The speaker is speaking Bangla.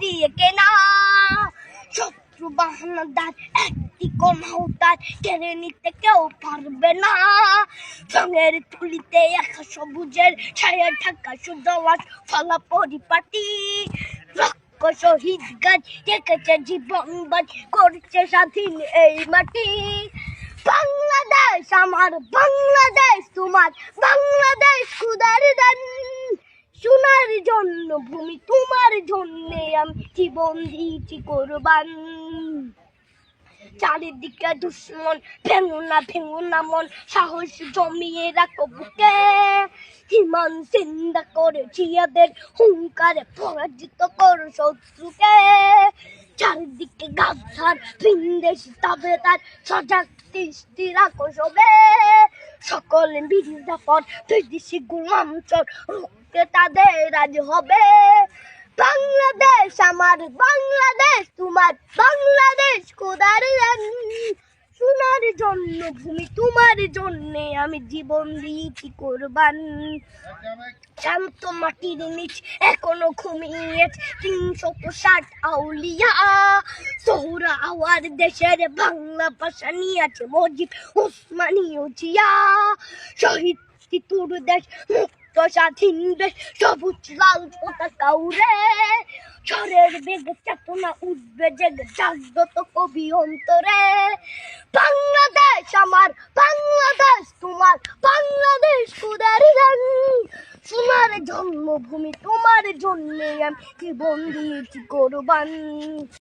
দিয়ে কেনা। শত্রু বাহানাদার একটি কমাউতার কেড়ে নিতে কেউ পারবে না। রঙের তুলিতে একা সবুজের ছায়া ঢাকা সুজলাস ফলা পরিপাটি। শহীদ গাছ রেখেছে জীবন বাজ করছে স্বাধীন এই মাটি। বাংলাদেশ আমার, বাংলাদেশ তোমার, বাংলাদেশ খুদার দান। সোনার জন্য ভূমি তোমার জন্যে আমি জীবন দিয়েছি কোরবান। চারিদিকে দুশ্মন, ভেঙো না মন, সাহস জমিয়ে রাখো বুকে। হিমান চিন্তা করেছি এদের হুঙ্কারে পরাজিত করো শত্রুকে। চারিদিকে গাছার ভিনদেশি তাবেদার সজাগ দৃষ্টি রাখো সবে। সকলে মির্জাফর বিদেশি গোলাম চোর রুখতে তাদের আজ হবে। বাংলাদেশ আমার, বাংলাদেশ তোমার, বাংলাদেশ খোদার দান। সোনার জন্য ভূমি তোমার জন্যে আমি জীবন দিয়েছি কোরবান। শান্ত মাটির নিচ এখনো ঘুমিয়ে ৩৬০ আউলিয়া। সোহরা আওয়ার দেশের বাংলা ভাষা নিয়েছে মজিদ উসমানীয় জিয়া। শহীদ তিতুর দেশ মুক্ত স্বাধীন দেশ, সবুজ লাল পতাকা উড়ে। ঝড়ের বেগে চেতনা উঠবে জেগে জাগ্রত কবি অন্তরে। বাংলাদেশ আমার, বাংলাদেশ তোমার, বাংলাদেশ খোদার দান। সোনার জন্মভূমি তোমার জন্যে আমি জীবন দিয়েছি কোরবান।